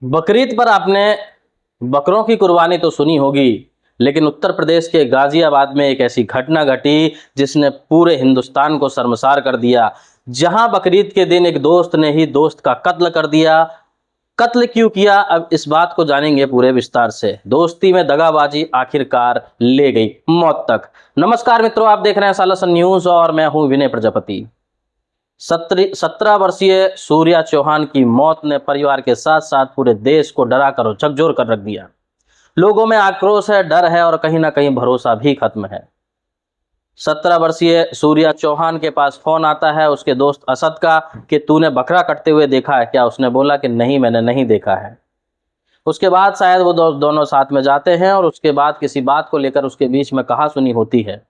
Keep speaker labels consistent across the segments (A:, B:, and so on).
A: बकरीद पर आपने बकरों की कुर्बानी तो सुनी होगी, लेकिन उत्तर प्रदेश के गाजियाबाद में एक ऐसी घटना घटी जिसने पूरे हिंदुस्तान को शर्मसार कर दिया। जहां बकरीद के दिन एक दोस्त ने ही दोस्त का कत्ल कर दिया। कत्ल क्यों किया, अब इस बात को जानेंगे पूरे विस्तार से। दोस्ती में दगाबाजी आखिरकार ले गई मौत तक। नमस्कार मित्रों, आप देख रहे हैं सालासन न्यूज और मैं हूं विनय प्रजापति। 17 वर्षीय सूर्या चौहान की मौत ने परिवार के साथ साथ पूरे देश को डरा कर और झकझोर कर रख दिया। लोगों में आक्रोश है, डर है और कहीं ना कहीं भरोसा भी खत्म है। 17 वर्षीय सूर्या चौहान के पास फोन आता है उसके दोस्त असद का कि तूने बकरा कटते हुए देखा है क्या। उसने बोला कि नहीं, मैंने नहीं देखा है। उसके बाद शायद वो दोनों साथ में जाते हैं और उसके बाद किसी बात को लेकर उसके बीच में कहासुनी होती है।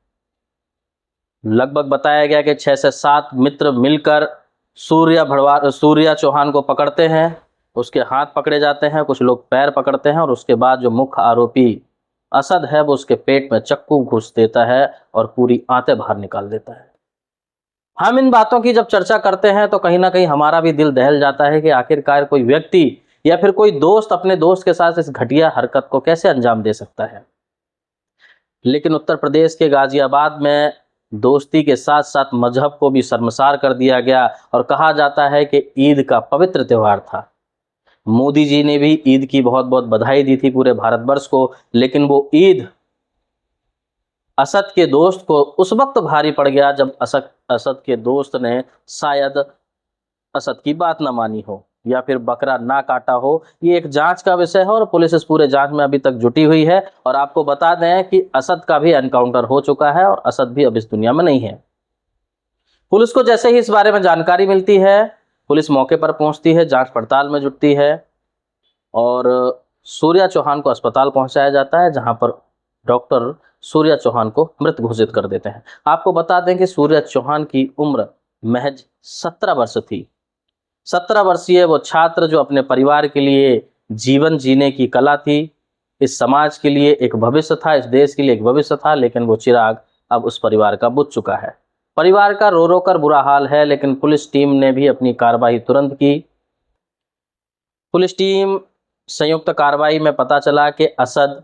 A: लगभग बताया गया कि 6 से 7 मित्र मिलकर सूर्या चौहान को पकड़ते हैं। उसके हाथ पकड़े जाते हैं, कुछ लोग पैर पकड़ते हैं और उसके बाद जो मुख्य आरोपी असद है वो उसके पेट में चक्कू घुस देता है और पूरी आंतें बाहर निकाल देता है। हम इन बातों की जब चर्चा करते हैं तो कहीं ना कहीं हमारा भी दिल दहल जाता है कि आखिरकार कोई व्यक्ति या फिर कोई दोस्त अपने दोस्त के साथ इस घटिया हरकत को कैसे अंजाम दे सकता है। लेकिन उत्तर प्रदेश के गाजियाबाद में दोस्ती के साथ साथ मजहब को भी शर्मसार कर दिया गया और कहा जाता है कि ईद का पवित्र त्यौहार था। मोदी जी ने भी ईद की बहुत बहुत बधाई दी थी पूरे भारतवर्ष को, लेकिन वो ईद असद के दोस्त को उस वक्त भारी पड़ गया जब असद के दोस्त ने शायद असद की बात ना मानी हो या फिर बकरा ना काटा हो। ये एक जांच का विषय है और पुलिस इस पूरे जांच में अभी तक जुटी हुई है। और आपको बता दें कि असद का भी एनकाउंटर हो चुका है और असद भी अब इस दुनिया में नहीं है। पुलिस को जैसे ही इस बारे में जानकारी मिलती है, पुलिस मौके पर पहुंचती है, जांच पड़ताल में जुटती है और सूर्या चौहान को अस्पताल पहुंचाया जाता है, जहां पर डॉक्टर सूर्या चौहान को मृत घोषित कर देते हैं। आपको बता दें कि सूर्या चौहान की उम्र महज 17 वर्ष थी। 17 वर्षीय वो छात्र जो अपने परिवार के लिए जीवन जीने की कला थी, इस समाज के लिए एक भविष्य था, इस देश के लिए एक भविष्य था, लेकिन वो चिराग अब उस परिवार का बुझ चुका है। परिवार का रो रो कर बुरा हाल है, लेकिन पुलिस टीम ने भी अपनी कार्रवाई तुरंत की। पुलिस टीम संयुक्त कार्रवाई में पता चला कि असद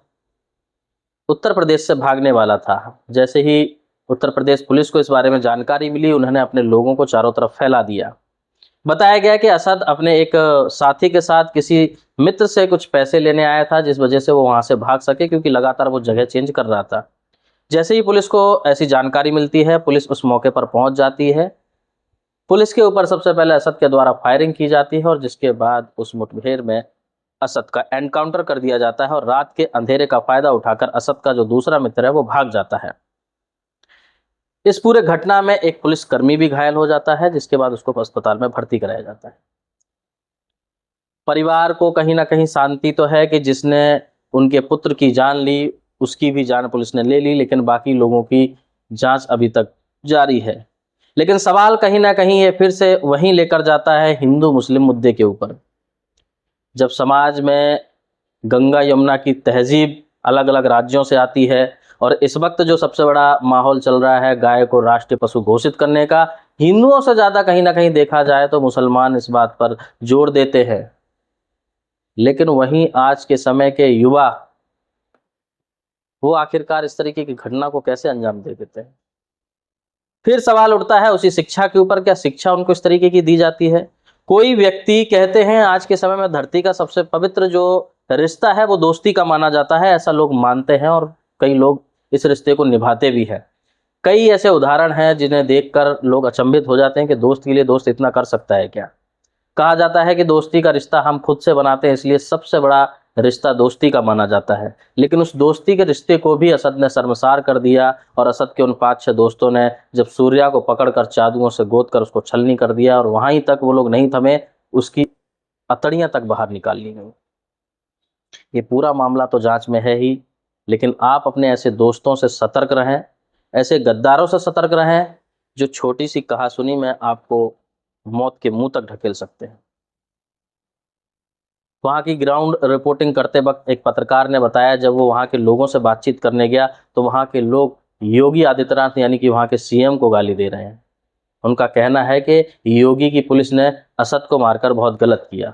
A: उत्तर प्रदेश से भागने वाला था। जैसे ही उत्तर प्रदेश पुलिस को इस बारे में जानकारी मिली, उन्होंने अपने लोगों को चारों तरफ फैला दिया। बताया गया कि असद अपने एक साथी के साथ किसी मित्र से कुछ पैसे लेने आया था, जिस वजह से वो वहां से भाग सके, क्योंकि लगातार वो जगह चेंज कर रहा था। जैसे ही पुलिस को ऐसी जानकारी मिलती है, पुलिस उस मौके पर पहुंच जाती है। पुलिस के ऊपर सबसे पहले असद के द्वारा फायरिंग की जाती है और जिसके बाद उस मुठभेड़ में असद का एनकाउंटर कर दिया जाता है और रात के अंधेरे का फायदा उठाकर असद का जो दूसरा मित्र है वो भाग जाता है। इस पूरे घटना में एक पुलिसकर्मी भी घायल हो जाता है, जिसके बाद उसको अस्पताल में भर्ती कराया जाता है। परिवार को कहीं ना कहीं शांति तो है कि जिसने उनके पुत्र की जान ली उसकी भी जान पुलिस ने ले ली, लेकिन बाकी लोगों की जांच अभी तक जारी है। लेकिन सवाल कहीं ना कहीं ये फिर से वहीं लेकर जाता है हिंदू मुस्लिम मुद्दे के ऊपर। जब समाज में गंगा यमुना की तहजीब अलग अलग राज्यों से आती है और इस वक्त जो सबसे बड़ा माहौल चल रहा है गाय को राष्ट्रीय पशु घोषित करने का, हिंदुओं से ज़्यादा कहीं ना कहीं देखा जाए तो मुसलमान इस बात पर जोर देते हैं। लेकिन वहीं आज के समय के युवा वो आखिरकार इस तरीके की घटना को कैसे अंजाम दे देते हैं। फिर सवाल उठता है उसी शिक्षा के ऊपर, क्या शिक्षा उनको इस तरीके की दी जाती है। कोई व्यक्ति कहते हैं आज के समय में धरती का सबसे पवित्र जो रिश्ता है वो दोस्ती का माना जाता है, ऐसा लोग मानते हैं और कई लोग इस रिश्ते को निभाते भी हैं। कई ऐसे उदाहरण हैं जिन्हें देखकर लोग अचंभित हो जाते हैं कि दोस्त के लिए दोस्त इतना कर सकता है क्या। कहा जाता है कि दोस्ती का रिश्ता हम खुद से बनाते हैं, इसलिए सबसे बड़ा रिश्ता दोस्ती का माना जाता है। लेकिन उस दोस्ती के रिश्ते को भी असद ने शर्मसार कर दिया और असद के उन 5-6 दोस्तों ने जब सूर्या को पकड़कर चादुओं से गोद कर उसको छलनी कर दिया और वहीं तक वो लोग नहीं थमे, उसकी अतड़ियां तक बाहर निकाल ली गई। ये पूरा मामला तो जांच में है ही, लेकिन आप अपने ऐसे दोस्तों से सतर्क रहें, ऐसे गद्दारों से सतर्क रहें जो छोटी सी कहासुनी में आपको मौत के मुंह तक ढकेल सकते हैं। वहाँ की ग्राउंड रिपोर्टिंग करते वक्त एक पत्रकार ने बताया, जब वो वहाँ के लोगों से बातचीत करने गया तो वहाँ के लोग योगी आदित्यनाथ यानी कि वहाँ के सीएम को गाली दे रहे हैं। उनका कहना है कि योगी की पुलिस ने असद को मारकर बहुत गलत किया।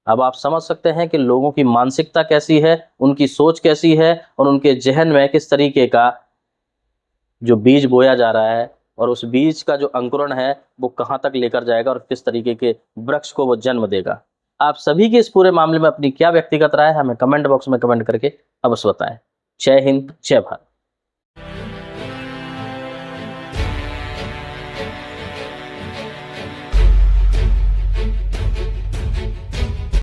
A: अब आप समझ सकते हैं कि लोगों की मानसिकता कैसी है, उनकी सोच कैसी है और उनके जहन में किस तरीके का जो बीज बोया जा रहा है और उस बीज का जो अंकुरण है वो कहाँ तक लेकर जाएगा और किस तरीके के वृक्ष को वो जन्म देगा। आप सभी की इस पूरे मामले में अपनी क्या व्यक्तिगत राय है हमें कमेंट बॉक्स में कमेंट करके अवश्य बताएं। जय हिंद, जय भारत।